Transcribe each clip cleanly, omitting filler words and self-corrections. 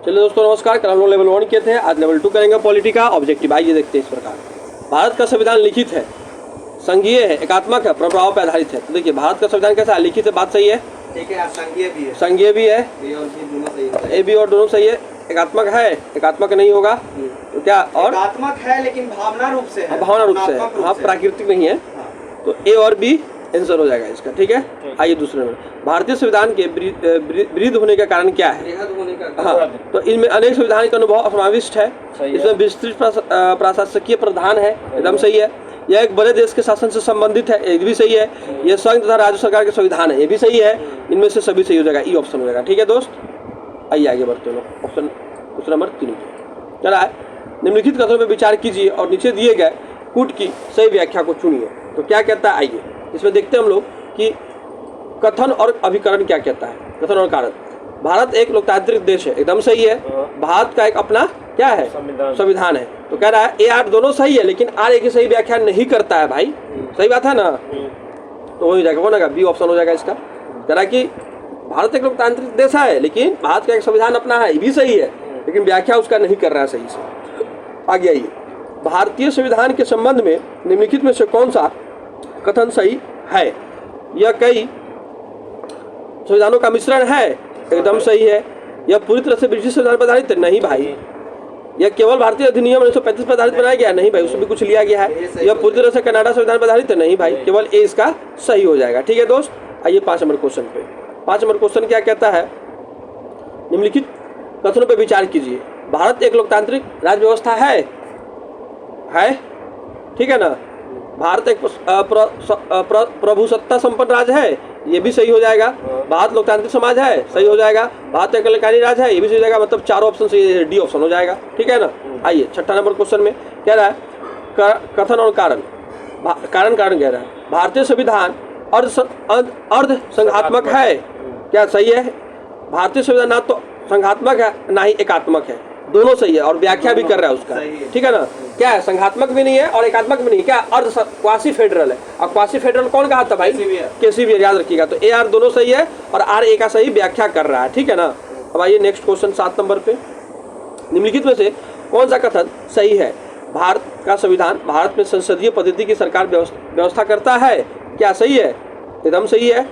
चलिए दोस्तों नमस्कार। कल हम लोग लेवल 1 किए थे, आज लेवल 2 करेंगे पॉलिटी का ऑब्जेक्टिव। आइए देखते हैं इस प्रकार। भारत का संविधान लिखित है, संघीय है, एकात्मक है, प्रभाव पर आधारित है। तो देखिए भारत का संविधान कैसा है? लिखित है, बात सही है। ठीक है, संघीय भी है, संघीय भी है, ए और बी दोनों सही है। ए बी और दोनों सही है। एकात्मक है, एकात्मक नहीं होगा तो क्या? और एकात्मक है लेकिन भावना रूप से है, भावना रूप से है, भावनात्मक हाँ से। प्राकृतिक नहीं है। तो ए और बी आंसर हो जाएगा इसका। ठीक है, आइए दूसरे में। भारतीय संविधान के वृद्ध होने का कारण क्या है? बृहद होने का हाँ, तो इनमें अनेक संवैधानिक अनुभव समाविष्ट है। इसमें विस्तृत प्रशासकीय प्रावधान है, एकदम सही है। यह एक बड़े देश के शासन से संबंधित है, ये भी सही है। यह संघ तथा राज्य सरकार के संविधान है, ये भी सही है। इनमें से सभी सही हो जाएगा, ई ऑप्शन हो जाएगा। ठीक है दोस्त, आइए आगे बढ़ते हैं लोग। ऑप्शन क्वेश्चन नंबर 3 चला है। निम्नलिखित कथनों पर विचार कीजिए और नीचे दिए गए कूट की सही व्याख्या को चुनिए। तो क्या कहता है, आइए इसमें देखते हैं हम लोग कि कथन और अभिकरण क्या कहता है। कथन और कारण। भारत एक लोकतांत्रिक देश है, एकदम सही है। भारत का एक अपना क्या है? संविधान है। तो कह रहा है ए आर दोनों सही है, लेकिन आर एक ही सही व्याख्या नहीं करता है भाई। सही बात है ना? तो वही हो जाएगा, कौन आएगा? बी ऑप्शन हो जाएगा इसका। कह रहा है कि भारत एक लोकतांत्रिक देश है, लेकिन भारत का एक संविधान अपना है, ये भी सही है, लेकिन व्याख्या उसका नहीं कर रहा है सही से। आगे आइए। भारतीय संविधान के संबंध में निम्नलिखित में से कौन सा कथन सही है? यह कई संविधानों का मिश्रण है, एकदम सही है। यह पूरी तरह से ब्रिटिश संविधान पर आधारित है, नहीं भाई। यह केवल भारतीय अधिनियम 1935 पर आधारित बनाया गया, नहीं भाई, उसमें भी कुछ लिया गया है। यह पूरी तरह से कनाडा संविधान पर आधारित है, नहीं भाई, केवल ए इसका सही हो जाएगा। ठीक है दोस्त, आइए 5 नंबर क्वेश्चन पे। 5 नंबर क्वेश्चन क्या कहता है? निम्नलिखित कथनों पर विचार कीजिए। भारत एक लोकतांत्रिक राज्य व्यवस्था है, ठीक है ना? भारत एक प्रभुसत्ता संपन्न राज्य है, ये भी सही हो जाएगा। भारत लोकतांत्रिक समाज है, सही हो जाएगा। भारत एक कल्याणकारी राज्य है, ये भी सही हो जाएगा। मतलब चारों ऑप्शन सही है, डी ऑप्शन हो जाएगा। ठीक है ना? आइए 6 नंबर क्वेश्चन में कह रहा है कथन और कारण। कारण कह रहा है भारतीय संविधान अर्ध संघात्मक है, क्या सही है? भारतीय संविधान ना तो संघात्मक है ना ही एकात्मक है, दोनों सही है और व्याख्या भी कर रहा है उसका। ठीक है ना? क्या है? संघात्मक भी नहीं है और एकात्मक भी नहीं है। क्या? अर्ध क्वासी फेडरल है। और क्वासी फेडरल कौन कहा था भाई? केसीवीआर, याद रखिएगा। तो ए आर दोनों सही है और आर ए का सही व्याख्या कर रहा है। ठीक है ना? अब आइए नेक्स्ट क्वेश्चन 7 नंबर पे। निम्नलिखित में से कौन सा कथन सही है? भारत का संविधान भारत में संसदीय पद्धति की सरकार व्यवस्था करता है, क्या सही है? एकदम सही है।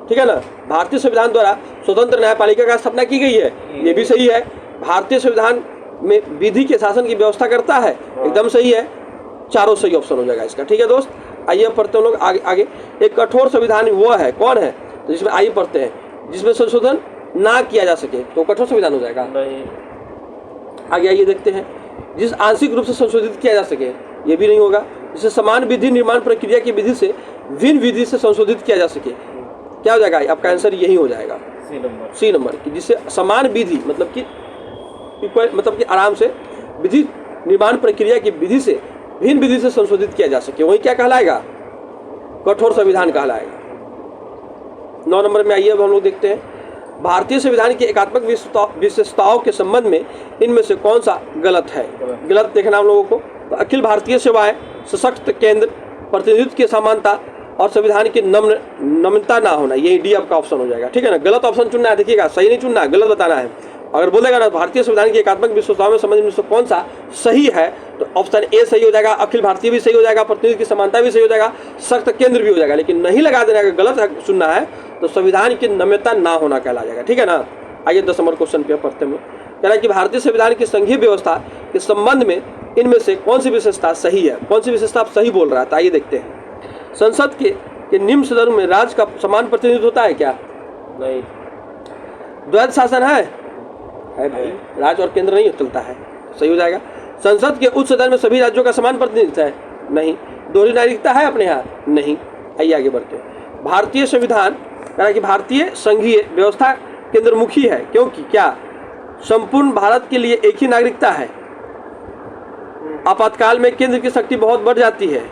ठीक है ना? भारतीय संविधान द्वारा स्वतंत्र न्यायपालिका का स्थापना की गई है, ये भी सही है। भारतीय संविधान में विधि के शासन की व्यवस्था करता है, एकदम सही है। चारों सही ऑप्शन हो जाएगा इसका। ठीक है दोस्त, आइए पढ़ते हैं लोग आगे। एक कठोर संविधान वो है, कौन है? तो जिसमें आइए पढ़ते हैं, जिसमें संशोधन ना किया जा सके तो कठोर संविधान हो जाएगा। आगे आइए देखते हैं। जिस आंशिक रूप से संशोधित किया जा सके, ये भी नहीं होगा। जिसे समान विधि निर्माण प्रक्रिया की विधि से भिन्न विधि से संशोधित किया जा सके, क्या हो जाएगा? आपका आंसर यही हो जाएगा, सी नंबर की। जिससे समान विधि मतलब कि आराम से विधि निर्माण प्रक्रिया की विधि से भिन्न विधि से संशोधित किया जा सके, वही क्या कहलाएगा? कठोर संविधान कहलाएगा। 9 नंबर में आइए अब हम लोग देखते हैं। भारतीय संविधान की एकात्मक विशेषताओं के संबंध में इनमें से कौन सा गलत है? गलत देखना हम लोगों को। तो अखिल भारतीय सेवाएं, सशक्त केंद्र, प्रतिनिधित्व की समानता और संविधान की नम्रता ना होना, ये डी आपका ऑप्शन हो जाएगा। ठीक है ना? गलत ऑप्शन चुनना है, देखिएगा, सही नहीं चुनना है, गलत बताना है। अगर बोलेगा ना भारतीय संविधान की एकात्मक विशेषताओं में संबंध में से कौन सा सही है, तो ऑप्शन ए सही हो जाएगा। अखिल भारतीय भी सही हो जाएगा, प्रतिनिधि की समानता भी सही हो जाएगा, सख्त केंद्र भी हो जाएगा। लेकिन नहीं लगा देना, अगर गलत सुनना है तो संविधान की नम्रता ना होना कहला जाएगा। ठीक है ना? आइए 10 नंबर क्वेश्चन पे पढ़ते हैं। कह रहा है कि भारतीय संविधान की संघीय व्यवस्था के संबंध में इनमें से कौन सी विशेषता सही है? कौन सी विशेषता आप सही बोल रहा है? आइए देखते हैं। संसद के निम्न सदनों में राज्य का समान प्रतिनिधित्व होता है, क्या? नहीं। द्वैध शासन है भाई, राज्य और केंद्र नहीं चलता है, सही हो जाएगा। संसद के उच्च सदन में सभी राज्यों का समान प्रतिनिधित्व है, नहीं। दोहरी नागरिकता है अपने यहाँ, नहीं। आइए आगे बढ़ते हैं। भारतीय संविधान कह रहा है कि भारतीय संघीय व्यवस्था केंद्रमुखी है, क्योंकि क्या? संपूर्ण भारत के लिए एक ही नागरिकता है। आपातकाल में केंद्र की शक्ति बहुत बढ़ जाती है।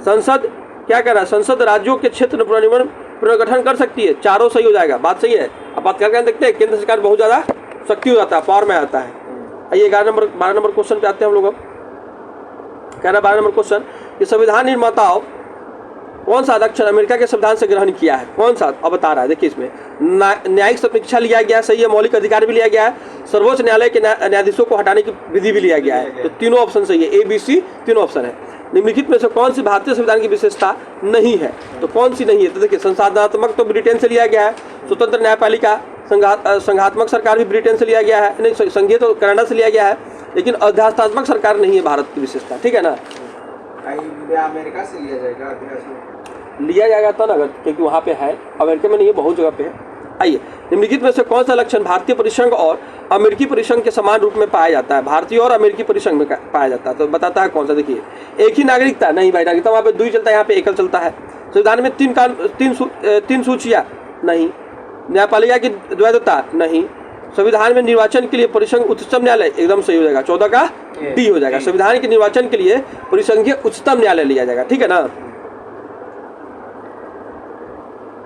संसद क्या कर रहा है? संसद राज्यों के क्षेत्र पुनर्गठन कर सकती है, चारों सही हो जाएगा, बात सही है। आपातकाल का देखते हैं, केंद्र सरकार बहुत ज़्यादा शक्ति हो जाता है, पावर में आता है। आइए 12 नंबर क्वेश्चन पे आते हैं हम लोग। अब कह रहा है 12 नंबर क्वेश्चन कि संविधान निर्माताओं कौन सा आरक्षण अमेरिका के संविधान से ग्रहण किया है? कौन सा? अब बता रहा है, देखिए इसमें न्यायिक समीक्षा लिया गया, सही है, मौलिक अधिकार भी लिया गया है, सर्वोच्च न्यायालय के न्यायाधीशों को हटाने की विधि भी लिया गया है। तो तीनों ऑप्शन सही है, ABC तीनों ऑप्शन है। निम्नलिखित में से कौन सी भारतीय संविधान की विशेषता नहीं है? तो कौन सी नहीं है? तो देखिए, संसाधनात्मक तो ब्रिटेन से लिया गया है, स्वतंत्र न्यायपालिका, संघात्मक सरकार भी ब्रिटेन से लिया गया है, नहीं संघीय तो कनाडा से लिया गया है, लेकिन अध्यात्मक सरकार नहीं है भारत की विशेषता, ठीक है ना। अमेरिका से लिया जाएगा, अभ्यास में लिया जाएगा तो ना, अगर क्योंकि वहाँ पे है, अमेरिका में नहीं है, बहुत जगह पे है। आइए, निम्नलिखित में से कौन सा लक्षण भारतीय परिसंघ और अमेरिकी परिसंघ के समान रूप में पाया जाता है? भारतीय और अमेरिकी परिसंघ में पाया जाता है, तो बताता है कौन सा? देखिए, एक ही नागरिकता, नहीं भाई, नागरिकता वहाँ पे 2 ही चलता है, यहाँ पे एकल चलता है। संविधान में 3 सूचियाँ, नहीं। न्यायपालिका की द्वैधता, नहीं। संविधान में निर्वाचन के लिए परिसंघ उच्चतम न्यायालय, एकदम सही हो जाएगा, 14 का D हो जाएगा। संविधान के निर्वाचन के लिए परिसंघीय उच्चतम न्यायालय लिया जाएगा, ठीक है ना।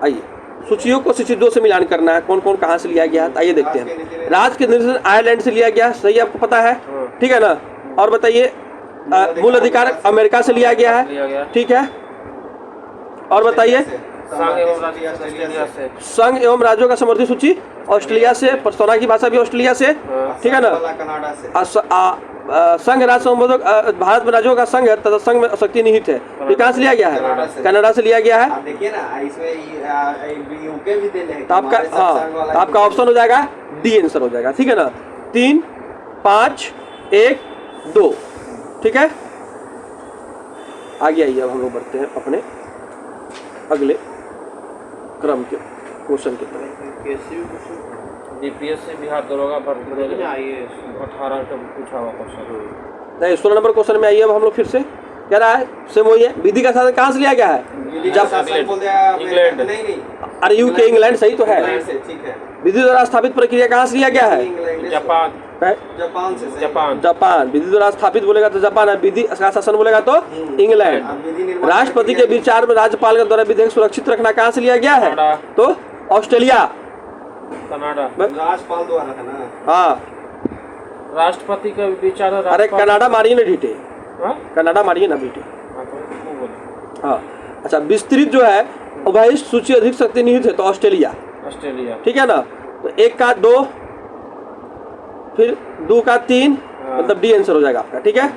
आइए, सूचियों को सूची 2 से मिलान करना है, कौन कौन कहाँ से लिया गया है, आइए देखते हैं। राज्य के निर्देशन आयरलैंड से लिया गया, सही आपको पता है, ठीक है ना। और बताइए, मूल अधिकार अमेरिका से लिया गया है, ठीक है। और बताइए, संघ एवं राज्यों का समर्थित सूची ऑस्ट्रेलिया से, पर्सोना की भाषा भी ऑस्ट्रेलिया से, ठीक है ना। संघ राज्य संबोधक, भारत में राज्यों का संघ है तथा संघ में शक्ति निहित है, ये कहाँ से लिया गया है? कनाडा से लिया गया है। देखिए ना, इसमें यूके भी दे रहे हैं, तो आपका, हाँ, तो आपका ऑप्शन हो जाएगा D आंसर हो जाएगा, ठीक है ना। 3, 5, 1, 2, ठीक है। आगे आइए, अब हम लोग बढ़ते हैं अपने अगले क्रम के क्वेश्चन की तरफ। DPS से बिहार दरोगा भर्ती में 18 का पूछा हुआ क्वेश्चन। नहीं, 16 नंबर क्वेश्चन में आइए, अब हम लोग फिर से कह रहा है, सेम वही है। विधि का शासन कहाँ से लिया गया है? इंग्लैंड। नहीं, अरे यूके, इंग्लैंड सही तो है। ठीक है। विधि द्वारा स्थापित प्रक्रिया कहाँ से लिया गया है? जापान। विधि द्वारा स्थापित बोलेगा तो जापान है, विधि का शासन बोलेगा तो इंग्लैंड। राष्ट्रपति के विचार में राज्यपाल के द्वारा विधेयक सुरक्षित रखना कहाँ से लिया गया है? तो ऑस्ट्रेलिया, कनाडा। राज्यपाल द्वारा था ना। हाँ, राष्ट्रपति का विचार। अरे कनाडा मारिए ना ढीटे, कनाडा मारिए ना बेटे। हाँ, अच्छा, विस्तृत जो है वही सूची अधिक शक्ति निहित है, तो ऑस्ट्रेलिया, ठीक है ना। तो 1 का 2, फिर 2 का 3, मतलब D आंसर हो जाएगा आपका, ठीक है।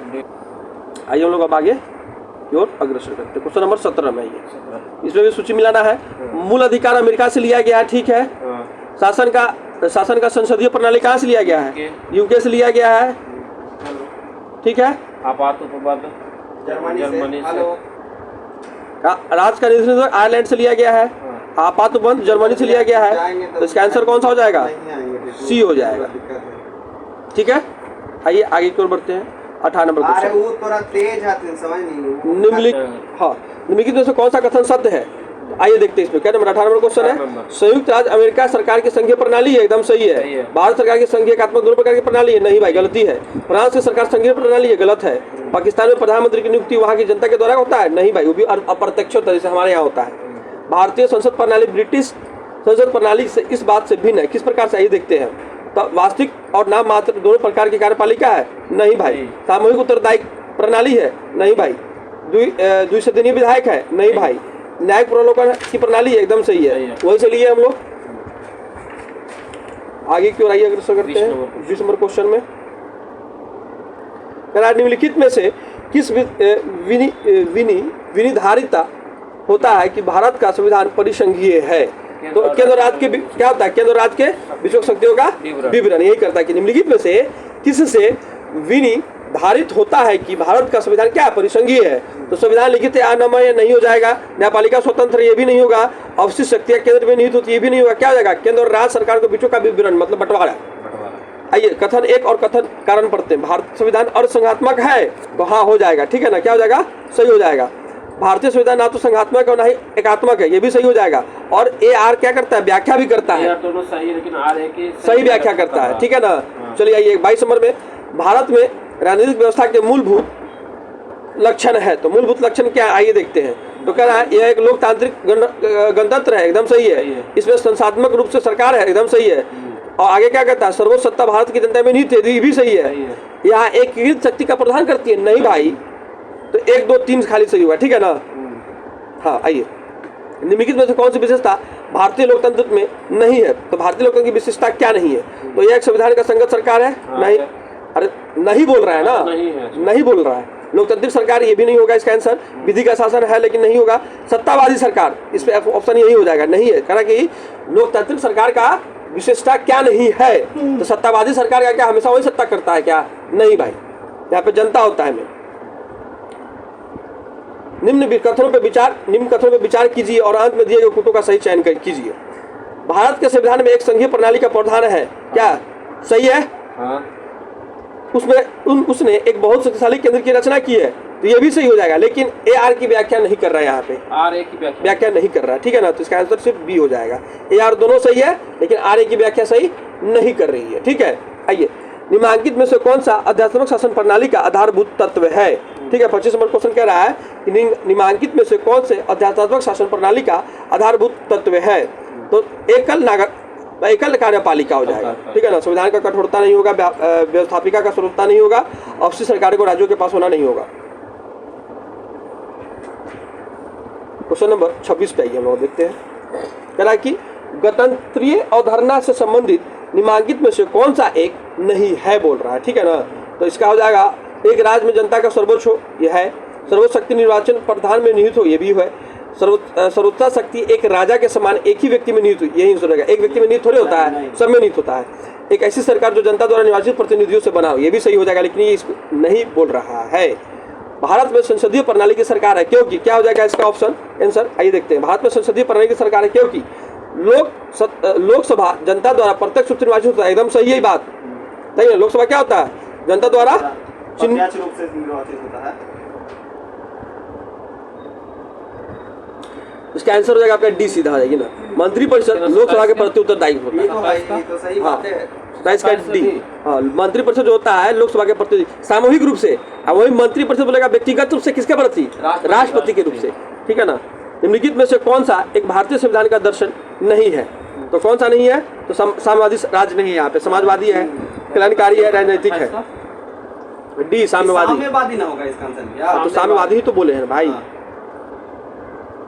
आइए हम लोग अब आगे की ओर अग्रसर करते हैं। क्वेश्चन नंबर 17 में आइए, इसमें भी सूची मिलाना है। मूल अधिकार अमेरिका से लिया गया है, ठीक है। शासन का संसदीय प्रणाली कहाँ से लिया गया है? यूके से लिया गया है, ठीक है। आपात उपबद्ध जर्मनी से। राज्य का निर्देशन आयरलैंड से लिया गया है, आपात उपबंध जर्मनी से लिया गया है, तो इसका आंसर कौन सा हो जाएगा? C हो जाएगा, ठीक है। आइए आगे की ओर बढ़ते हैं। 18 नंबर क्वेश्चन। वो थोड़ा तेज है, समझ नहीं। निम्नलिखित में से कौन सा कथन सत्य है? आइए देखते हैं इसमें क्या नंबर 18 नंबर क्वेश्चन है। संयुक्त राज्य अमेरिका सरकार की संघीय प्रणाली है, एकदम सही है। भारत सरकार की संघीय एकात्मक दोनों प्रकार की प्रणाली है, नहीं भाई, गलती है। फ्रांस की सरकार संघीय प्रणाली है, गलत है। पाकिस्तान में प्रधानमंत्री की नियुक्ति वहाँ की जनता के द्वारा होता है, नहीं भाई, वो भी अप्रत्यक्ष तरह से हमारे यहाँ होता है। भारतीय संसद प्रणाली ब्रिटिश संसद प्रणाली से इस बात से भिन्न है, किस प्रकार से? आइए देखते हैं। तो वास्तविक और नाम मात्र दोनों प्रकार की कार्यपालिका है, नहीं भाई। सामूहिक उत्तरदायी प्रणाली है, नहीं भाई। द्विसदनीय विधायक है, नहीं भाई। न्यायिक प्रलोभन की प्रणाली है, एकदम सही है, वही से लिए हम लोग। आगे की ओर आइए अग्रसर करते हैं 20 नंबर क्वेश्चन में। निम्नलिखित में से किस विनिधारिता होता है कि भारत का संविधान परिसंघीय है? तो केंद्र राज्य के क्या होता है? केंद्र राज्य के बीचों शक्तियों का विवरण यही करता है कि निम्नलिखित में से किससे विनिधारित होता है कि भारत का संविधान क्या परिसंघीय है? तो संविधान लिखित है अनामय नहीं हो जाएगा। न्यायपालिका स्वतंत्र, ये भी नहीं होगा। अवशिष्ट शक्तियां केंद्र में निहित होती, ये भी नहीं होगा। क्या हो जाएगा? केंद्र और राज्य सरकार के बीचों का विवरण, मतलब बंटवारा। आइए कथन 1 और कथन कारण पढ़ते हैं। भारत संविधान अर्धसंघात्मक है, तो हाँ हो जाएगा, ठीक है ना। क्या हो जाएगा? सही हो जाएगा। भारतीय संविधान ना तो संघात्मक है और ना ही एकात्मक है, ये भी सही हो जाएगा। और AR क्या करता है? व्याख्या भी करता है, दोनों सही, लेकिन R है कि सही व्याख्या करता है, ठीक है ना। चलिए आइए 22 नंबर में, भारत में राजनीतिक व्यवस्था के मूलभूत लक्षण है, तो मूलभूत लक्षण क्या है? आइए देखते हैं। तो कह रहा है यह एक लोकतांत्रिक गणतंत्र है, एकदम सही है। इसमें संस्थात्मक रूप से सरकार है, एकदम सही है। और आगे क्या कहता है? सर्वोच्च सत्ता भारत की जनता में निहित है, ये भी सही है। यहाँ एकीकृत शक्ति का प्रदान करती है, नहीं भाई। तो 1 2 3 खाली सही हुआ, ठीक है ना। हाँ आइए, निम्नलिखित में से कौन सी विशेषता भारतीय लोकतंत्र में नहीं है? तो भारतीय लोकतंत्र की विशेषता क्या नहीं है? तो यह एक संविधान का संगत सरकार है, नहीं, अरे नहीं बोल रहा है ना, नहीं बोल रहा है। लोकतांत्रिक सरकार ये भी नहीं होगा इसका आंसर। विधि का शासन है लेकिन नहीं होगा। सत्तावादी सरकार, इस पे ऑप्शन यही हो जाएगा, नहीं है। कारण कि लोकतांत्रिक सरकार का विशेषता क्या नहीं है? तो सत्तावादी सरकार का क्या हमेशा वही सत्ता करता है क्या? नहीं भाई, यहाँ पे जनता होता है। निम्न कथनों पे विचार कीजिए और अंत में दिए गए उत्तरों का सही चयन कीजिए। भारत के संविधान में एक संघीय प्रणाली का प्रावधान है, क्या सही है? हाँ। उसने एक बहुत शक्तिशाली केंद्र की रचना की है, तो ये भी सही हो जाएगा। लेकिन AR की व्याख्या नहीं कर रहा है, यहाँ पे RA की व्याख्या नहीं कर रहा है, ठीक है ना। तो इसका आंसर सिर्फ B हो जाएगा। AR दोनों सही है लेकिन RA की व्याख्या सही नहीं कर रही है, ठीक है। आइए, निम्नलिखित में से कौन सा आध्यात्मिक शासन प्रणाली का आधारभूत तत्व है? ठीक है, 25 नंबर क्वेश्चन कह रहा है कि निम्नलिखित में से कौन से आध्यात्मिक शासन प्रणाली का आधारभूत तत्व है? तो एकल कार्यपालिका हो जाएगा, ठीक है ना। संविधान का कठोरता नहीं होगा, व्यवस्थापिका का स्वतंत्रता नहीं होगा, आपसी सरकार को राज्यों के पास होना नहीं होगा। क्वेश्चन नंबर 26 पे आइए, हम लोग देखते हैं। कह रहा है कि गणतंत्रीय अवधारणा से संबंधित निम्नलिखित में से कौन सा एक नहीं है बोल रहा है, ठीक है ना। तो इसका हो जाएगा एक राज्य में जनता का सर्वोच्च हो, यह है। सर्वोच्च शक्ति निर्वाचन प्रधान में निहित हो, यह भी है। सर्वोच्च शक्ति एक राजा के समान एक ही व्यक्ति में निहित हुई, यही आंसर रहेगा। एक व्यक्ति में निहित थोड़े होता है, सब में निहित होता है। एक ऐसी सरकार जो जनता द्वारा निर्वाचित प्रतिनिधियों से बना हो, यह भी सही हो जाएगा, लेकिन ये नहीं बोल रहा है। भारत में संसदीय प्रणाली की सरकार है, क्योंकि क्या हो जाएगा इसका ऑप्शन आंसर? आइए देखते हैं। भारत में संसदीय प्रणाली की सरकार है क्योंकि लोकसभा जनता द्वारा प्रत्यक्ष रूप से निर्वाचित होता है। एकदम सही है बात, सही है। लोकसभा क्या होता है? जनता द्वारा प्रत्यक्ष रूप से निर्वाचित होता है। इसका आंसर हो जाएगा आपका D सीधा आ जाएगी ना। मंत्रिपरिषद लोकसभा के प्रति उत्तरदायी होता है। ये तो सही बात है। इसका D, हाँ, मंत्रिपरिषद जो होता है लोकसभा के प्रति सामूहिक रूप से, और वही मंत्रिपरिषद बोलेगा व्यक्तिगत रूप से किसके प्रति? राष्ट्रपति के रूप से, ठीक है ना। निम्नलिखित में से कौन सा एक भारतीय संविधान का दर्शन नहीं है? तो कौन सा नहीं है? तो साम्यवादी राज नहीं है, यहाँ पे समाजवादी है, कल्याणकारी है, राजनीतिक है। D साम्यवादी ना होगा इसका आंसर। तो साम्यवादी ही तो बोले हैं भाई।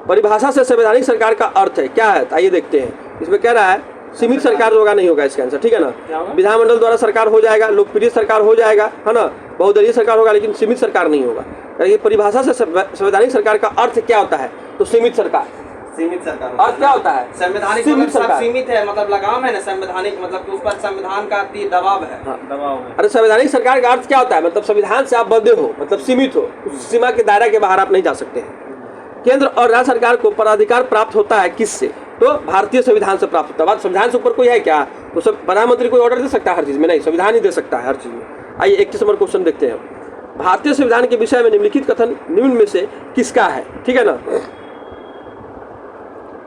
परिभाषा से संवैधानिक सरकार का अर्थ है क्या है? आइए देखते हैं। इसमें कह रहा है सीमित सरकार होगा, नहीं होगा इसका आंसर, ठीक है ना। विधानमंडल द्वारा सरकार हो जाएगा, लोकप्रिय सरकार हो जाएगा, है ना, बहुदलीय सरकार होगा, लेकिन सीमित सरकार नहीं होगा। परिभाषा से संवैधानिक सरकार का अर्थ क्या होता है? तो सीमित सरकार। सीमित सरकार अर्थ क्या होता है? संवैधानिक मतलब सीमित है, मतलब लगाम है ना। संवैधानिक मतलब कि उस पर संविधान का दबाव है। दबाव है। अरे संवैधानिक सरकार का अर्थ क्या होता है? मतलब संविधान से आप बंधे हो, मतलब सीमित हो, उस सीमा के दायरा के बाहर आप नहीं जा सकते हैं। केंद्र और राज्य सरकार को पराधिकार प्राप्त होता है किससे? तो भारतीय संविधान से प्राप्त होता है। बात संविधान से ऊपर कोई है क्या? तो सब प्रधानमंत्री कोई ऑर्डर दे सकता है हर चीज में? नहीं, संविधान ही दे सकता है हर चीज में। आइए 21 नंबर क्वेश्चन देखते हैं। भारतीय संविधान के विषय में निम्नलिखित कथन निम्न में से किसका है? ठीक है ना।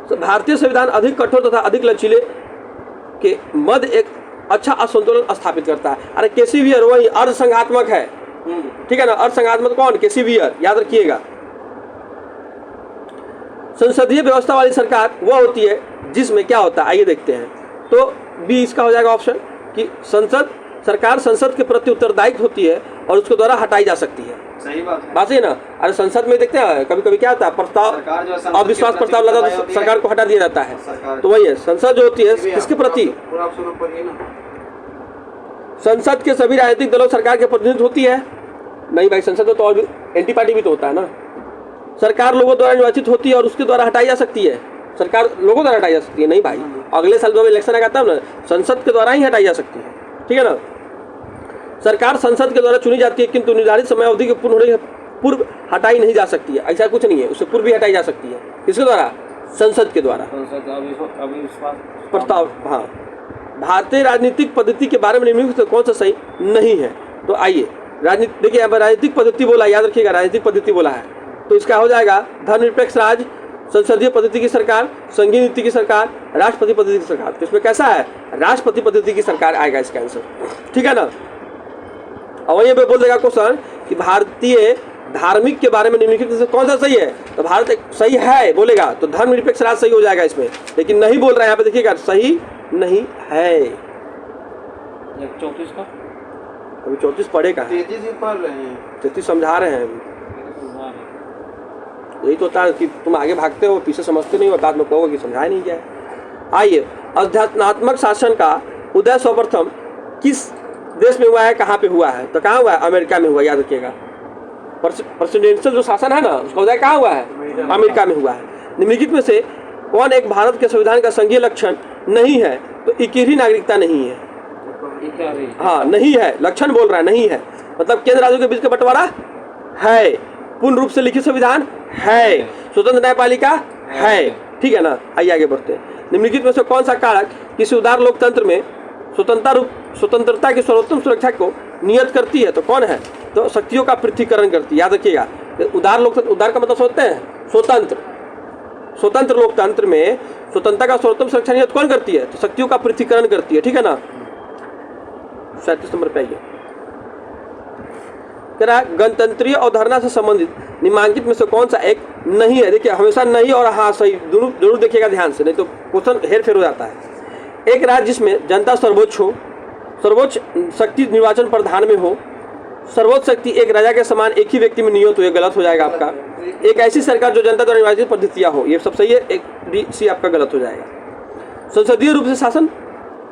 तो भारतीय संविधान अधिक कठोर तथा अधिक लचीले के मध्य एक अच्छा असंतुलन स्थापित करता है। अरे केसीवीयर वही अर्धसंघात्मक है, ठीक है ना। अर्धसंघात्मक कौन? केसीवीयर, याद रखिएगा। संसदीय व्यवस्था वाली सरकार वह होती है जिसमें क्या होता है? आइए देखते हैं। तो B इसका हो जाएगा ऑप्शन कि सरकार संसद के प्रति उत्तरदायित्व होती है और उसके द्वारा हटाई जा सकती है। सही बात है, बात है ना। अरे संसद में देखते हैं कभी कभी क्या होता है, प्रस्ताव अविश्वास प्रस्ताव लगा तो सरकार को हटा दिया जाता है। तो वही है, संसद जो होती है किसके प्रति? संसद के सभी राजनीतिक दलों सरकार के प्रतिनिधित्व होती है? नहीं भाई, संसद में तो और भी एंटी पार्टी भी तो होता है ना। सरकार लोगों द्वारा निर्वाचित होती है और उसके द्वारा हटाई जा सकती है। सरकार लोगों द्वारा हटाई जा सकती है? नहीं भाई, अगले साल जब इलेक्शन आएगा तब ना संसद के द्वारा ही हटाई जा सकती है, ठीक है ना। सरकार संसद के द्वारा चुनी जाती है किंतु निर्धारित समय अवधि के पूर्ण होने के पूर्व हटाई नहीं जा सकती है। ऐसा कुछ नहीं है, उससे पूर्व भी हटाई जा सकती है। किसके द्वारा? संसद के द्वारा। प्रस्ताव, हाँ। भारतीय राजनीतिक पद्धति के बारे में निम्नलिखित में कौन सा सही नहीं है? तो आइए राजनीति देखिए, यहाँ पर राजनीतिक पद्धति बोला, याद रखिएगा राजनीतिक पद्धति बोला है। तो इसका हो जाएगा धर्मनिरपेक्ष राज, संसदीय पद्धति की सरकार, संघीय नीति की सरकार, राष्ट्रपति पद्धति की सरकार। तो इसमें कैसा है? राष्ट्रपति पद्धति की सरकार आएगा इसका आंसर, ठीक है ना। और वहीं पे बोल देगा क्वेश्चन कि भारतीय धार्मिक के बारे में निम्नलिखित में से कौन सा सही है? तो भारत एक सही है बोलेगा तो धर्मनिरपेक्ष राज सही हो जाएगा इसमें, लेकिन नहीं बोल रहा है यहाँ पे, देखिएगा सही नहीं है। 34 का अभी 34 पढ़े का है, 33 पढ़ रहे हैं, 33 समझा रहे हैं अभी। यही तो होता है कि तुम आगे भागते हो, पीछे समझते नहीं हो, बाद में कहोगे कि समझाया नहीं गया है। आइए, अध्यात्मात्मक शासन का उदय सर्वप्रथम किस देश में हुआ है, कहाँ पे हुआ है? तो कहाँ हुआ है? अमेरिका में हुआ, याद रखिएगा। प्रेसिडेंशियल जो शासन है ना, उसका उदय कहाँ हुआ है? अमेरिका में हुआ है। निम्नलिखित में से कौन एक भारत के संविधान का संघीय लक्षण नहीं है? तो इकहरी नागरिकता नहीं है। हाँ, नहीं है, लक्षण बोल रहा है, नहीं है, मतलब केंद्र राज्यों के बीच का बंटवारा है, पूर्ण रूप से लिखित संविधान है, स्वतंत्र न्यायपालिका है, ठीक है ना। आइए आगे बढ़ते हैं। निम्नलिखित में से कौन सा कारक किसी उदार लोकतंत्र में स्वतंत्रता की सर्वोत्तम सुरक्षा को नियत करती है? तो कौन है? तो शक्तियों का पृथकीकरण करती है। याद रखिएगा, उदार लोकतंत्र, उदार का मतलब समझते हैं? स्वतंत्र। स्वतंत्र लोकतंत्र में स्वतंत्रता का सर्वोत्तम सुरक्षा नियत कौन करती है? तो शक्तियों का पृथकीकरण करती है, ठीक है ना। 37 नंबर पे आइए। कह रहा है गणतंत्रीय अवधारणा से संबंधित निम्नलिखित में से कौन सा एक नहीं है? देखिए, हमेशा नहीं और हाँ सही दोनों जरूर देखिएगा ध्यान से, नहीं तो क्वेश्चन हेर फेर हो जाता है। एक राज्य जिसमें जनता सर्वोच्च हो, सर्वोच्च शक्ति निर्वाचन प्रधान में हो, सर्वोच्च शक्ति एक राजा के समान एक ही व्यक्ति में नियत हो, ये गलत हो जाएगा आपका। एक ऐसी सरकार जो जनता द्वारा निर्वाचित पद्धतियाँ हो, ये सब सही है, एक सी आपका गलत हो जाएगा। संसदीय रूप से शासन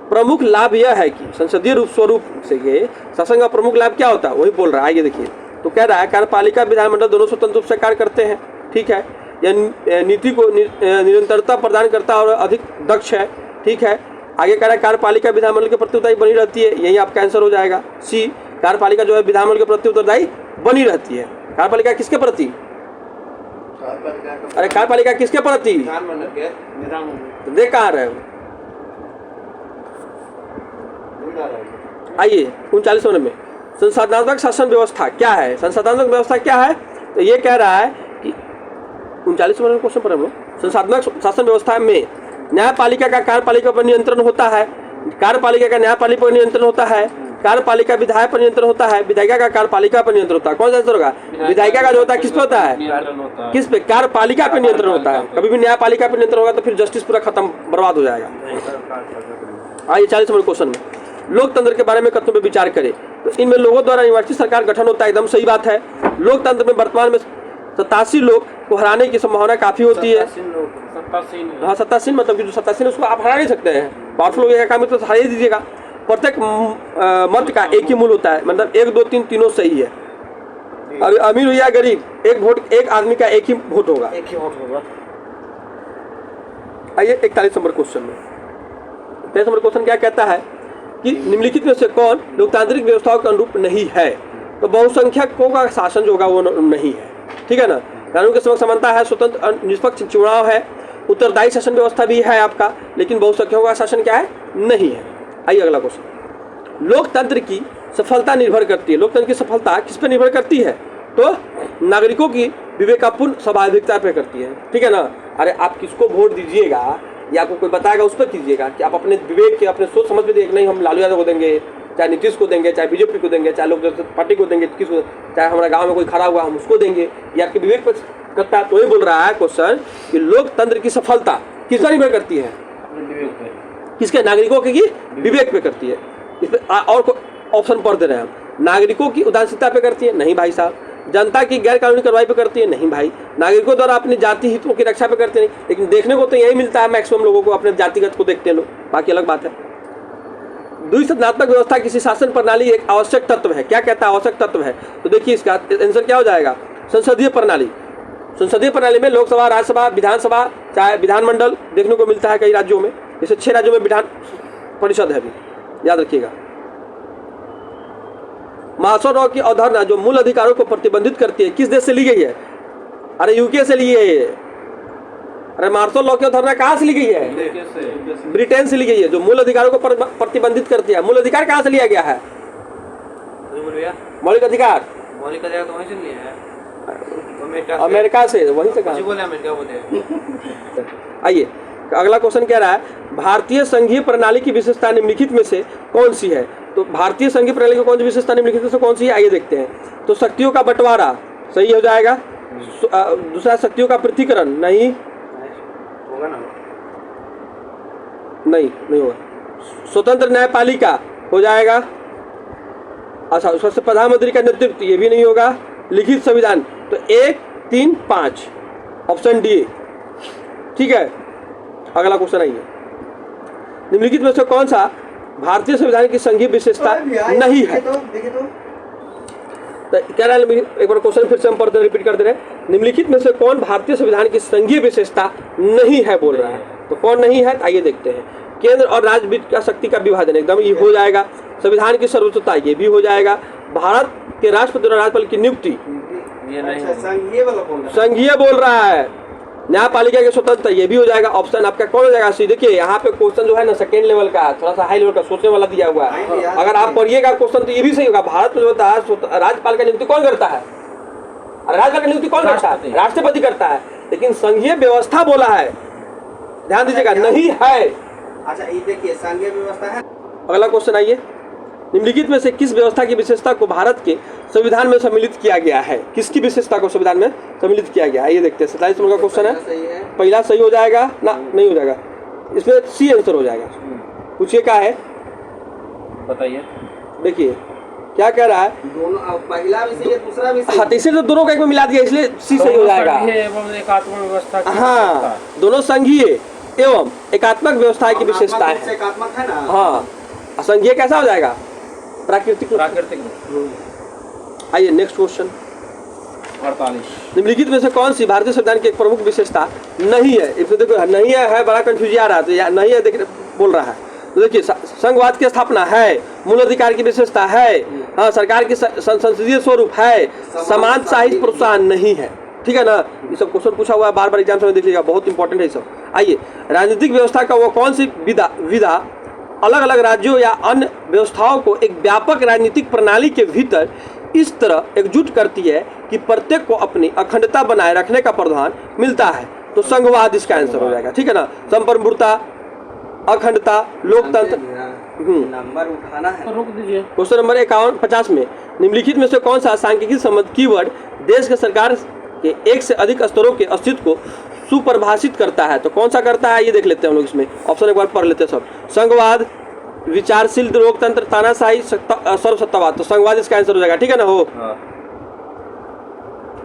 प्रमुख लाभ यह है कि संसदीय रूप स्वरूप से ये शासन का प्रमुख लाभ क्या होता है, वही बोल रहा है। आइए देखिए, तो कह रहा है कार्यपालिका विधानमंडल दोनों स्वतंत्र रूप से कार्य करते हैं, ठीक है। यह नीति को निरंतरता प्रदान करता और अधिक दक्ष है, ठीक है। आगे कह रहा है कार्यपालिका विधानमंडल के प्रति उत्तरदायी बनी रहती है, यही आपका आंसर हो जाएगा सी। कार्यपालिका जो है विधानमंडल के प्रति उत्तरदायी बनी रहती है। कार्यपालिका किसके प्रति? अरे कार्यपालिका किसके प्रति? तो देख कहाँ रहे हो? आइए 39 नंबर में संसाधनात्मक शासन व्यवस्था क्या है? संसाधनात्मक व्यवस्था क्या है? तो ये कह रहा है कि 39 नंबर क्वेश्चन पर हम लोग संसाधनात्मक शासन व्यवस्था में न्यायपालिका का कार्यपालिका पर नियंत्रण होता है, कार्यपालिका का न्यायपालिका पर नियंत्रण होता है, कार्यपालिका विधायक पर नियंत्रण होता है, विधायिका का कार्यपालिका पर नियंत्रण होता है। कौन सा आंसर होगा? विधायिका का जो होता है किस पे होता है? किस पे? कार्यपालिका पे नियंत्रण होता है। कभी भी न्यायपालिका पे नियंत्रण होगा तो फिर जस्टिस पूरा खत्म, बर्बाद हो जाएगा। आइए 40 नंबर क्वेश्चन में लोकतंत्र के बारे में कथनों पर विचार करें। तो इनमें लोगों द्वारा निर्वाचित सरकार गठन होता है, एकदम सही बात है। लोकतंत्र में वर्तमान में 87 लोग को हराने की संभावना काफी होती है। हाँ, 87 मतलब कि जो 87 उसको आप हरा नहीं सकते हैं। पावरफुल हो गया काम तो हरा ही दीजिएगा। प्रत्येक मत का एक ही मूल होता है, मतलब 1 2 3 तीनों सही है। और अमीर हो या गरीब, एक वोट, एक आदमी का एक ही वोट होगा, एक ही वोट होगा। आइए 41 नंबर क्वेश्चन में 23 नंबर क्वेश्चन क्या कहता है कि निम्नलिखित में से कौन लोकतांत्रिक व्यवस्थाओं के अनुरूप नहीं है? तो बहुसंख्यकों का शासन जो होगा वो नहीं है, ठीक है ना। कानून के समक्ष समानता है, स्वतंत्र निष्पक्ष चुनाव है, उत्तरदायी शासन व्यवस्था भी है आपका, लेकिन बहुसंख्यकों का शासन क्या है? नहीं है। आइए अगला क्वेश्चन। लोकतंत्र की सफलता निर्भर करती है, लोकतंत्र की सफलता किस पर निर्भर करती है? तो नागरिकों की विवेकापूर्ण स्वाभाविकता पे करती है, ठीक है ना। अरे आप किसको वोट दीजिएगा या आपको कोई बताएगा उस पर कीजिएगा कि आप अपने विवेक के, अपने सोच समझ पे देख, नहीं हम लालू यादव को देंगे, चाहे नीतीश को देंगे, चाहे बीजेपी को देंगे, चाहे लोक जनशक्ति पार्टी को देंगे, किसको, चाहे हमारे गांव में कोई खड़ा हुआ हम उसको देंगे, ये आपके विवेक पर करता है। तो ये बोल रहा है क्वेश्चन कि लोकतंत्र की सफलता किस पर निर्भर करती है? किसके? नागरिकों के विवेक पे करती है। इस पर और ऑप्शन पढ़ दे रहे हैं हम। नागरिकों की उदासीनता पे करती है? नहीं भाई साहब। जनता की गैर कानूनी कार्रवाई पे करती है? नहीं भाई। नागरिकों द्वारा अपनी जाति हितों की रक्षा पे करते नहीं, लेकिन देखने को तो यही मिलता है, मैक्सिमम लोगों को अपने जातिगत को देखते हैं लोग, बाकी अलग बात है। द्विसदनात्मक व्यवस्था किसी शासन प्रणाली एक आवश्यक तत्व है। क्या कहता है? आवश्यक तत्व है। तो देखिए इसका आंसर क्या हो जाएगा? संसदीय प्रणाली। संसदीय प्रणाली में लोकसभा, राज्यसभा, विधानसभा, चाहे विधानमंडल देखने को मिलता है कई राज्यों में, जैसे 6 राज्यों में विधान परिषद है भी, याद रखिएगा। मार्शल लॉ की अवधारणा जो मूल अधिकारों को प्रतिबंधित करती है किस देश से ली गई है? अरे यूके से ली है। अरे मार्शल लॉ की अवधारणा कहाँ से ली गई है? ब्रिटेन से ली गई है, जो मूल अधिकारों को प्रतिबंधित करती है। मूल अधिकार कहाँ से लिया गया है? मौलिक अधिकार, मौलिक अधिकार तो वहीं से लिया है, अमेरिका से, वहीं से कहा बोले, अमेरिका बोले। आइए अगला क्वेश्चन कह रहा है भारतीय संघीय प्रणाली की विशेषता निम्नलिखित में से कौन सी है? तो भारतीय संघीय प्रणाली की कौन सी विशेषता निम्नलिखित में से कौन सी है? आइए देखते हैं। तो शक्तियों का बंटवारा सही हो जाएगा। दूसरा शक्तियों का पृथकीकरण नहीं होगा ना, नहीं होगा। स्वतंत्र न्यायपालिका हो जाएगा। अच्छा, उसमें प्रधानमंत्री का नेतृत्व, ये भी नहीं होगा। लिखित संविधान, तो 1 3 5 ऑप्शन डी। ठीक है, अगला क्वेश्चन आइए। निम्नलिखित में से कौन सा भारतीय संविधान की संघीय विशेषता नहीं है? तो क्या रहा है, एक बार क्वेश्चन फिर से हम पढ़ते रिपीट कर दे रहे हैं। निम्नलिखित में से कौन भारतीय संविधान की संघीय विशेषता नहीं है बोल रहा है, तो कौन नहीं है? आइए देखते हैं। केंद्र और राज्य बीच का शक्ति का विभाजन, एकदम ये हो जाएगा। संविधान की सर्वोच्चता, ये भी हो जाएगा। भारत के राष्ट्रपति और राज्यपाल की नियुक्ति, ये नहीं होगा। संघीय बोल रहा है। न्यायपालिका की स्वतंत्रता, ये भी हो जाएगा। ऑप्शन आपका कौन हो जाएगा? सी। देखिए यहाँ पे क्वेश्चन जो है ना सेकेंड लेवल का, थोड़ा सा हाई लेवल का सोचने वाला दिया हुआ है। अगर आप पढ़िएगा क्वेश्चन तो ये भी सही होगा। भारत में जो होता है राज्यपाल का नियुक्ति कौन करता है? राज्यपाल का नियुक्ति कौन करता है? राष्ट्रपति करता है। लेकिन संघीय व्यवस्था बोला है, ध्यान दीजिएगा, नहीं है। अच्छा ये देखिए संघीय व्यवस्था है। अगला क्वेश्चन आइए। निम्नलिखित में से किस व्यवस्था की विशेषता को भारत के संविधान में सम्मिलित किया गया है? किसकी विशेषता को संविधान में सम्मिलित किया गया है? ये देखते हैं। 27 नंबर का क्वेश्चन है। पहला सही हो जाएगा ना? नहीं हो जाएगा, इसमें सी आंसर हो जाएगा। पूछिए क्या है, बताइए। देखिए क्या कह रहा है। दोनों पहला भी सही है, दूसरा भी सही हाँ, तीसरे तो दोनों का एक में मिला दिया, इसलिए सी सही हो जाएगा। एवं एकात्मक व्यवस्था की हाँ, दोनों संघीय एवं एकात्मक व्यवस्था की विशेषता है। एकात्मक है ना। हाँ, संघीय कैसा हो जाएगा? प्राकृतिक। आइए नेक्स्ट क्वेश्चन। 48। निम्नलिखित में से कौन सी भारतीय संविधान की एक प्रमुख विशेषता नहीं है? इसमें देखो नहीं है बड़ा कंफ्यूज आ रहा है, तो या नहीं है देखिए बोल रहा है। तो देखिए संघवाद की स्थापना है, मूल अधिकार की विशेषता है, हाँ, सरकार की संसदीय स्वरूप है, समान साहित्य प्रोत्साहन नहीं है। ठीक है ना, ये सब क्वेश्चन पूछा हुआ है बार बार एग्जाम में, देख लीजिएगा, बहुत इंपॉर्टेंट है ये सब। आइए, राजनीतिक व्यवस्था का वो कौन सी विधा अलग अलग राज्यों या अन्य व्यवस्थाओं को एक व्यापक राजनीतिक प्रणाली के भीतर इस तरह एकजुट करती है कि प्रत्येक को अपनी अखंडता बनाए रखने का प्रावधान मिलता है? तो संघवाद इसका आंसर हो जाएगा। ठीक है ना, संप्रभुता, अखंडता, लोकतंत्र। नंबर उठाना है तो रुक दीजिए। क्वेश्चन नंबर 51 में निम्नलिखित में से कौन सा सांख्यिकी संबंध कीवर्ड देश के सरकार के एक से अधिक स्तरों के अस्तित्व को सुपरिभाषित करता है? तो कौन सा करता है ये देख लेते हैं हम लोग। इसमें ऑप्शन एक बार पढ़ लेते हैं सब। संघवाद, विचारशील लोकतंत्र, तानाशाही, सर्वसत्तावाद। तो संघवाद इसका आंसर हो जाएगा। ठीक है ना। हो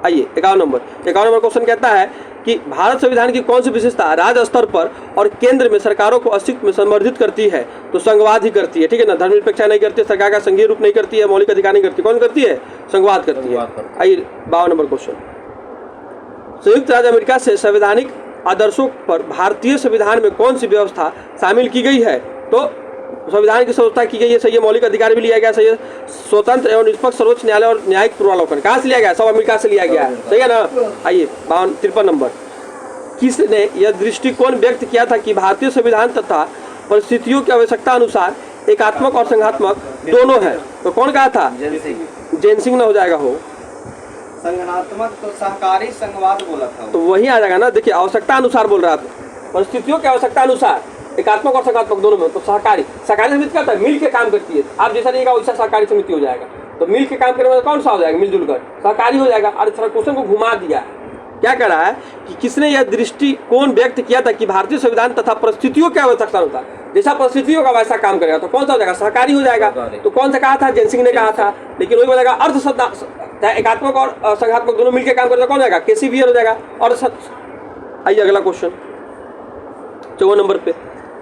आइए 51 नंबर क्वेश्चन कहता है कि भारत संविधान की कौन सी विशेषता राज्य स्तर पर और केंद्र में सरकारों को अस्तित्व में संवर्धित करती है? तो संघवाद ही करती है। ठीक है ना, धर्मनिरपेक्षता नहीं करती है, सरकार का संघीय रूप नहीं करती है, मौलिक अधिकार नहीं करती। कौन करती है? संघवाद करती है। आइए 52 नंबर क्वेश्चन। संयुक्त राज्य अमेरिका से संवैधानिक आदर्शों पर भारतीय संविधान में कौन सी व्यवस्था शामिल की गई है? तो संविधान की सर्वोच्चता की गई है, सही है। मौलिक अधिकार भी लिया गया, सही है। स्वतंत्र एवं निष्पक्ष सर्वोच्च न्यायालय और न्यायिक पूर्वावलोकन कहाँ से लिया गया? सब अमेरिका से लिया गया है, सही है ना। आइए 53 नंबर। किसने यह दृष्टिकोण व्यक्त किया था कि भारतीय संविधान तथा परिस्थितियों की आवश्यकता अनुसार एकात्मक और संघात्मक दोनों है? तो कौन कहा था? जैन सिंह ना हो जाएगा। हो संगठनात्मक तो सहकारी संघवाद बोला था, तो वही आ जाएगा ना। देखिए आवश्यकता अनुसार बोल रहा था, परिस्थितियों की आवश्यकता अनुसार एकात्मक और संघात्मक दोनों में। तो सहकारी समिति क्या होता है? मिल के काम करती है। आप जैसा रहेगा वैसा सहकारी समिति हो जाएगा। तो मिल के काम करने में कौन सा हो जाएगा? मिलजुल कर सहकारी हो जाएगा। और थोड़ा क्वेश्चन को घुमा दिया। क्या कह रहा है कि किसने यह दृष्टिकोण व्यक्त किया था कि भारतीय संविधान तथा परिस्थितियों की आवश्यकता अनुसार जैसा परिस्थितियों का वैसा काम करेगा? तो कौन सा हो जाएगा? सहकारी हो जाएगा। तो कौन सा कहा था? जैन सिंह ने कहा था। लेकिन वही बोलेगा अर्थ एकात्मक और संघात्मक दोनों मिलकर काम करेगा, कौन जाएगा? केसीवीयर हो जाएगा। और आइए अगला क्वेश्चन 54 नंबर पे।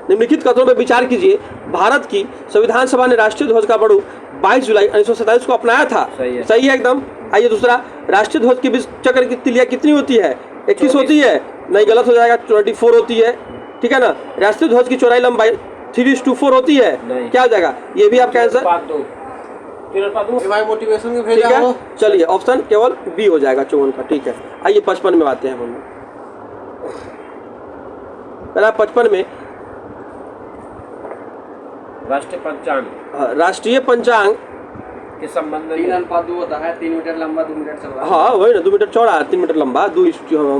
निम्नलिखित कथनों पर विचार कीजिए। भारत की संविधान सभा ने राष्ट्रीय ध्वज का प्रारूप 22 जुलाई 1947 को अपनाया था। सही है एकदम। आइए दूसरा, राष्ट्रीय ध्वज के बीच चक्र की तिलिया कितनी होती है? 21 होती है। नहीं, गलत हो जाएगा, 24 होती है। ठीक है ना। राष्ट्रीय ध्वज की चौड़ाई लंबाई 3:4 होती है। क्या हो जाएगा? ये भी आपका आंसर। मोटिवेशन ठीक है, चलिए ऑप्शन केवल बी हो जाएगा 54 का। ठीक है, आइए 55 में आते हैं हम। पहला 55 में राष्ट्रीय पंचांग के संबंध में 3:2 होता है। 3 मीटर लंबा, 2 मीटर चौड़ा। हाँ वही ना, 2 मीटर चौड़ा, 3 मीटर लंबा, 2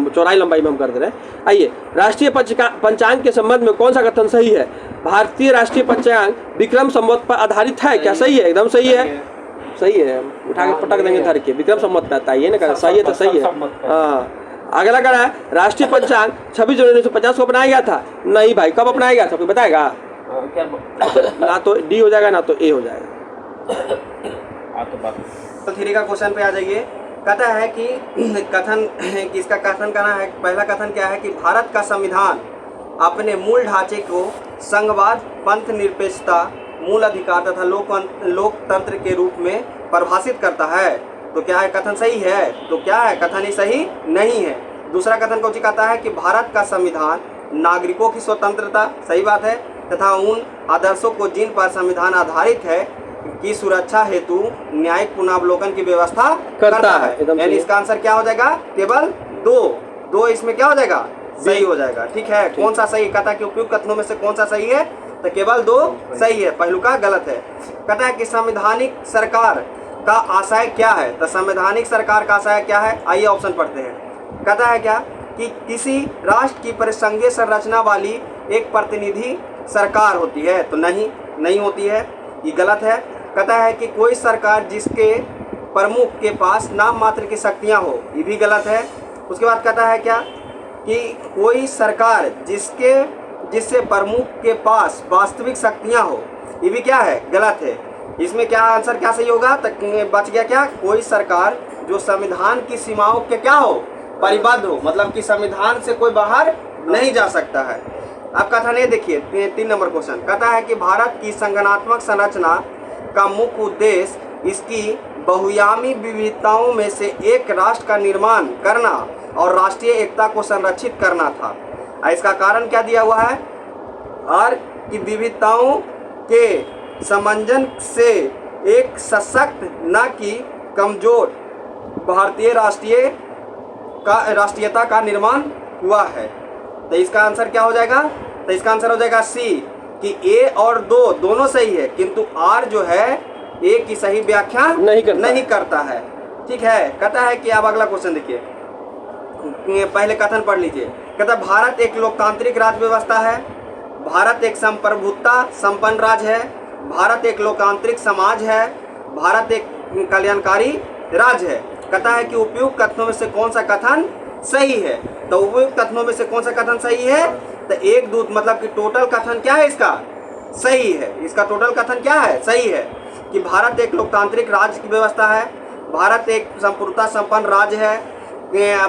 चौड़ाई लंबाई में हम कर दे रहे हैं। आइए, राष्ट्रीय पंचांग के संबंध में कौन सा कथन सही है? भारतीय राष्ट्रीय पंचांग विक्रम संवत पर आधारित है। क्या सही है? एकदम सही है। सही है, उठा के पटक देंगे धर के। विक्रम संवत पे आता है, ये ना कहा सही है तो सही है। हाँ, अगला कह रहा है राष्ट्रीय पंचांग 26 जनवरी 1950 को अपनाया गया था। नहीं भाई, कब अपनाया गया था कोई बताएगा? ना तो डी हो जाएगा ना तो ए हो जाएगा। तो 3 का क्वेश्चन पे आ जाइए। कहता है कि कथन कि इसका कथन करना है। पहला कथन क्या है कि भारत का संविधान अपने मूल ढांचे को संघवाद, पंथ निरपेक्षता, मूल अधिकार तथा लोकतंत्र के रूप में परिभाषित करता है। तो क्या है कथन सही है? तो क्या है कथन ही सही नहीं है। दूसरा कथन कौन सी कहता है कि भारत का संविधान नागरिकों की स्वतंत्रता, सही बात है, तथा उन आदर्शों को जिन पर संविधान आधारित है की सुरक्षा हेतु न्यायिक पुनरावलोकन की व्यवस्था करता है। यानी इसका आंसर क्या हो जाएगा? केवल दो इसमें क्या हो जाएगा? सही हो जाएगा। ठीक है, कौन सा सही? कहता है कि उपयुक्त कथनों में से कौन सा सही है? तो केवल 2 सही है, पहलू का गलत है। कहता है कि संवैधानिक सरकार का आशय क्या है? तो संवैधानिक सरकार का आशय क्या है? आइए ऑप्शन पढ़ते हैं। कहता है क्या कि किसी राष्ट्र की परिसंघीय संरचना वाली एक प्रतिनिधि सरकार होती है। तो नहीं होती है, ये गलत है। कहता है कि कोई सरकार जिसके प्रमुख के पास नाम मात्र की शक्तियाँ हो, ये भी गलत है। उसके बाद कहता है क्या कि कोई सरकार जिससे प्रमुख के पास वास्तविक शक्तियाँ हो, ये भी क्या है? गलत है। इसमें क्या आंसर क्या सही होगा? तक बच गया क्या? कोई सरकार जो संविधान की सीमाओं के क्या हो? परिबद्ध हो, मतलब कि संविधान से कोई बाहर नहीं जा सकता है। अब कथन ये देखिए 3 नंबर क्वेश्चन। कहता है कि भारत की संगठनात्मक संरचना का मुख्य उद्देश्य इसकी बहुआयामी विविधताओं में से एक राष्ट्र का निर्माण करना और राष्ट्रीय एकता को संरक्षित करना था। इसका कारण क्या दिया हुआ है? और कि विविधताओं के समंजन से एक सशक्त न कि कमजोर भारतीय राष्ट्रीयता का निर्माण हुआ है। तो इसका आंसर क्या हो जाएगा? तो इसका आंसर हो जाएगा सी, कि ए और 2 दोनों सही है, किंतु आर जो है ए की सही व्याख्या नहीं करता है। ठीक है, कहता है कि अब अगला क्वेश्चन देखिए, पहले कथन पढ़ लीजिए। कहता है भारत एक लोकतांत्रिक राज्य व्यवस्था है, भारत एक संप्रभुता संपन्न राज्य है, भारत एक लोकतांत्रिक समाज है, भारत एक कल्याणकारी राज्य है। कहता है कि उपयुक्त कथनों में से कौन सा कथन सही है? तो उपयुक्त कथनों में से कौन सा कथन सही है? तो 1 2 मतलब कि टोटल कथन क्या है इसका? सही है। इसका टोटल कथन क्या है? सही है कि भारत एक लोकतांत्रिक राज्य की व्यवस्था है, भारत एक संप्रभुता संपन्न राज्य है,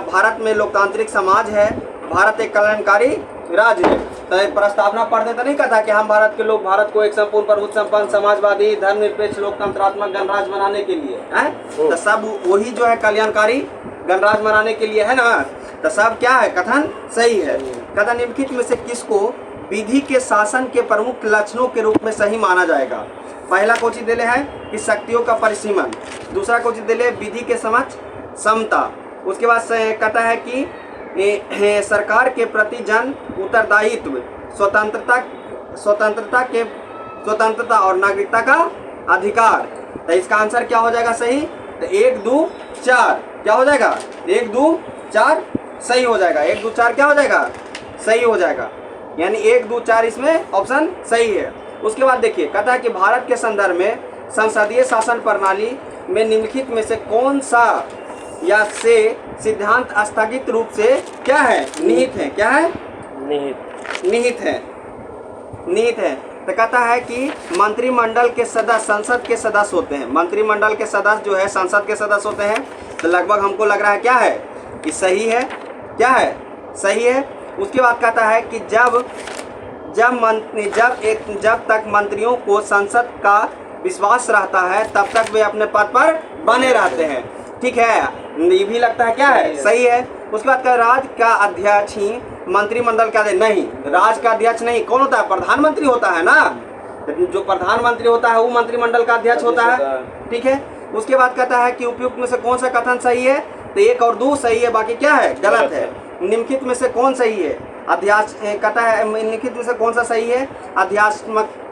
भारत में लोकतांत्रिक समाज है, भारत एक कल्याणकारी राज्य है। तो प्रस्तावना पढ़ने तो नहीं कहता कि हम भारत के लोग भारत को एक संपूर्ण प्रभुत्व संपन्न समाजवादी धर्मनिरपेक्ष लोकतंत्रात्मक गणराज्य बनाने के लिए है। तो सब वही जो है कल्याणकारी गणराज्य बनाने के लिए है ना। तो सब क्या है? कथन सही है। कथन निम्नलिखित में से किसको विधि के शासन के प्रमुख लक्षणों के रूप में सही माना जाएगा? पहला कोचि दिले है कि शक्तियों का परिसीमन, दूसरा कोचि दिले विधि के समक्ष समता, उसके बाद कहता है कि सरकार के प्रति जन उत्तरदायित्व, स्वतंत्रता और नागरिकता का अधिकार। तो इसका आंसर क्या हो जाएगा सही? तो 1 2 4 क्या हो जाएगा? 1 2 4 सही हो जाएगा। 1 2 4 क्या हो जाएगा? सही हो जाएगा। यानी 1 2 4 इसमें ऑप्शन सही है। उसके बाद देखिए, कहता है कि भारत के संदर्भ में संसदीय शासन प्रणाली में निम्नलिखित में से कौन सा या से सिद्धांत स्थगित रूप से क्या है? निहित है। क्या है? निहित है। तो कहता है कि मंत्रिमंडल के सदस्य संसद के सदस्य होते हैं। मंत्रिमंडल के सदस्य जो है संसद के सदस्य होते हैं। तो लगभग हमको लग रहा है क्या है कि सही है। क्या है? सही है। उसके बाद कहता है कि जब तक मंत्रियों को संसद का विश्वास रहता है तब तक वे अपने पद पर बने रहते हैं। ठीक है, ये भी लगता है क्या है? सही है। उसके बाद राज्य का अध्यक्ष ही मंत्रिमंडल का नहीं, राज्य का अध्यक्ष नहीं, कौन होता है? प्रधानमंत्री होता है ना। जो प्रधानमंत्री होता है वो मंत्रिमंडल का अध्यक्ष होता है। ठीक है। उसके बाद कहता है कि उपयुक्त में से कौन सा कथन सही है? तो 1 और 2 सही है, बाकी क्या है? गलत है। निम्नलिखित में से कौन सही है? कहता है निम्नलिखित में से कौन सा सही है?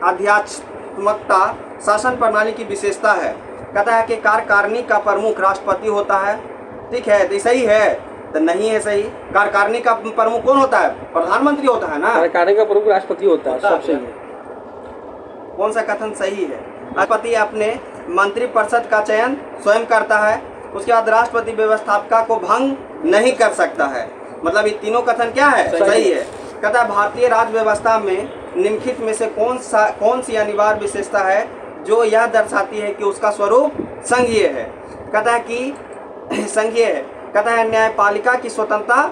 आध्यात्मकता शासन प्रणाली की विशेषता है। कहता है कि कार्यकारिणी का प्रमुख राष्ट्रपति होता है। ठीक है, तो सही है। तो नहीं है सही। कार्यकारिणी का प्रमुख कौन होता है? प्रधानमंत्री होता है ना। कार्यकारिणी का प्रमुख राष्ट्रपति होता है। सब सही है। कौन सा कथन सही है? राष्ट्रपति अपने मंत्रिपरिषद का चयन स्वयं करता है। उसके बाद राष्ट्रपति व्यवस्थापिका को भंग नहीं कर सकता है। मतलब ये तीनों कथन क्या है? सही है। कहता है भारतीय राज्य व्यवस्था में निम्नलिखित में से कौन सी अनिवार्य विशेषता है जो यह दर्शाती है कि उसका स्वरूप संघीय है? कहता है कि संघीय है। कहता है न्यायपालिका की स्वतंत्रता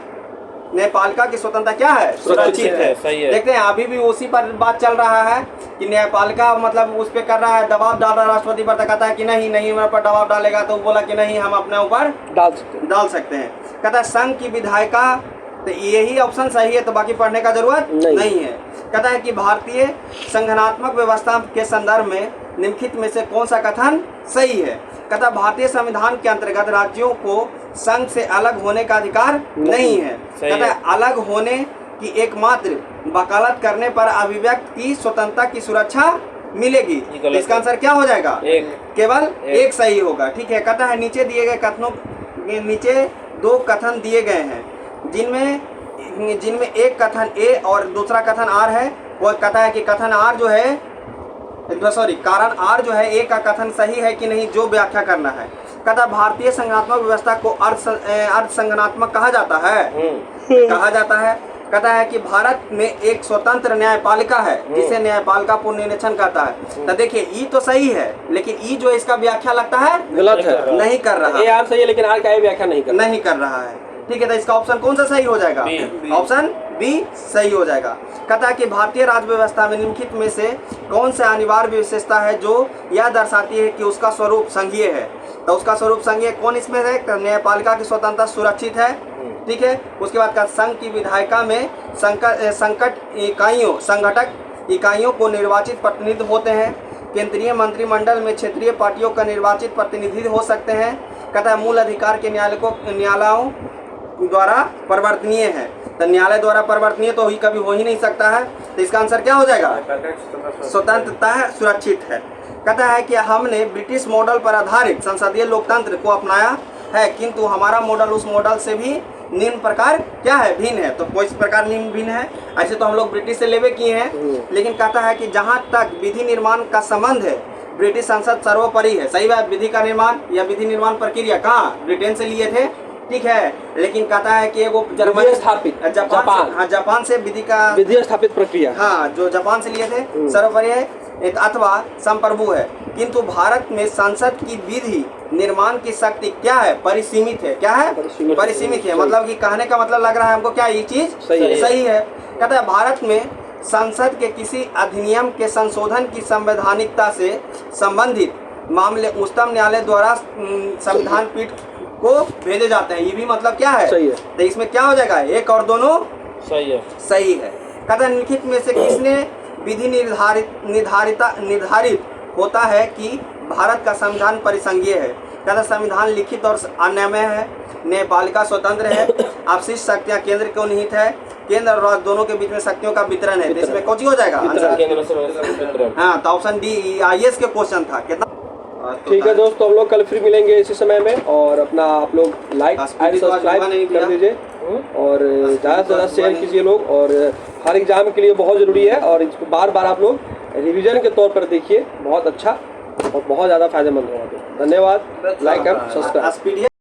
क्या है? सुरक्षित है। सही है। देखते हैं अभी भी उसी पर बात चल रहा है कि न्यायपालिका मतलब उस पर कर रहा है, दबाव डाल रहा है राष्ट्रपति पर। तो कहता है कि नहीं मेरे पर दबाव डालेगा, तो बोला कि नहीं हम अपने ऊपर डाल सकते हैं। कहता है संघ की विधायिका, तो यही ऑप्शन सही है, तो बाकी पढ़ने का जरूरत नहीं है। कहता है कि भारतीय संगठनात्मक व्यवस्था के संदर्भ में निम्नलिखित में से कौन सा कथन सही है? कहता है भारतीय संविधान के अंतर्गत राज्यों को संघ से अलग होने का अधिकार नहीं है। कहता है अलग होने की एकमात्र वकालत करने पर अभिव्यक्ति की स्वतंत्रता की सुरक्षा मिलेगी। इसका आंसर क्या हो जाएगा? केवल एक सही होगा। ठीक है। कहता है नीचे दिए गए कथनों के नीचे दो कथन दिए गए हैं जिनमें एक कथन ए और दूसरा कथन आर है। वो कहता है कि कथन आर जो है कारण आर जो है ए का कथन सही है कि नहीं, जो व्याख्या करना है। कहता भारतीय संगठनात्मक व्यवस्था को अर्ध संगठनात्मक कहा जाता है। कहता है कि भारत में एक स्वतंत्र न्यायपालिका है जिसे न्यायपालिका पुनर्निरीक्षण कहता है। तो देखिए ई तो सही है, लेकिन ई जो इसका व्याख्या लगता है गलत है, नहीं कर रहा है। आर सही है लेकिन आर का व्याख्या नहीं कर रहा है। ठीक है। तो इसका ऑप्शन कौन सा सही हो जाएगा? ऑप्शन बी सही हो जाएगा। कहता है कि भारतीय राज्य व्यवस्था में निम्नलिखित में से कौन सा अनिवार्य विशेषता है जो यह दर्शाती है कि उसका स्वरूप संघीय है? तो उसका स्वरूप संघीय कौन इसमें है? न्यायपालिका की स्वतंत्रता सुरक्षित है। ठीक है। उसके बाद का संघ की विधायिका में संघटक इकाइयों को निर्वाचित प्रतिनिधि होते हैं। केंद्रीय मंत्रिमंडल में क्षेत्रीय पार्टियों का निर्वाचित प्रतिनिधि हो सकते हैं। कहता है मूल अधिकार के न्यायालयों द्वारा परिवर्तनीय है। तो न्यायालय द्वारा परिवर्तनीय तो कभी हो ही नहीं सकता है। तो इसका आंसर क्या हो जाएगा? स्वतंत्रता है, सुरक्षित है। कहता है कि हमने ब्रिटिश मॉडल पर आधारित संसदीय लोकतंत्र को अपनाया है, किंतु हमारा मॉडल उस मॉडल से भी निम्न प्रकार क्या है? भिन्न है। तो कोई प्रकार निम्न भिन्न है। ऐसे तो हम लोग ब्रिटिश से लेवे किए हैं, लेकिन कहता है कि जहाँ तक विधि निर्माण का संबंध है ब्रिटिश संसद सर्वोपरि है। सही बात। विधि का निर्माण या विधि निर्माण प्रक्रिया कहाँ? ब्रिटेन से लिए थे। ठीक है। लेकिन कहता है कि वो जापान से विधि स्थापित प्रक्रिया, हाँ, जो जापान से लिए थे सर्वोपरि है अथवा संप्रभु है। किंतु भारत में संसद की विधि निर्माण की शक्ति क्या है? परिसीमित है। क्या है? परिसीमित है। मतलब कि कहने का मतलब लग रहा है हमको क्या ये चीज सही है। कहता है भारत में संसद के किसी अधिनियम के संशोधन की संवैधानिकता से संबंधित मामले उच्चतम न्यायालय द्वारा संविधान पीठ को भेजे जाते हैं। ये भी मतलब क्या है? सही है। तो इसमें क्या हो जाएगा? एक और दोनों सही है। सही है। कहता है निम्नलिखित में से किसने विधि निर्धारित होता है कि भारत का संविधान परिसंघीय है? कहता संविधान लिखित और अन्याय है। न्यायपालिका स्वतंत्र है। अवशिष्ट शक्तियां केंद्र को निहित है। केंद्र और राज्य दोनों के बीच में शक्तियों का वितरण है। इसमें कौन सी हो जाएगा? हाँ, तो ऑप्शन डी IAS के क्वेश्चन था। कितना? ठीक है दोस्तों, हम लोग कल फिर मिलेंगे इसी समय में, और अपना आप लोग लाइक एंड सब्सक्राइब कर दीजिए और ज़्यादा से ज़्यादा शेयर कीजिए लोग। और हर एग्जाम के लिए बहुत ज़रूरी है और इसको बार बार आप लोग रिवीजन के तौर पर देखिए। बहुत अच्छा और बहुत ज़्यादा फायदेमंद होगा। धन्यवाद। Like and subscribe.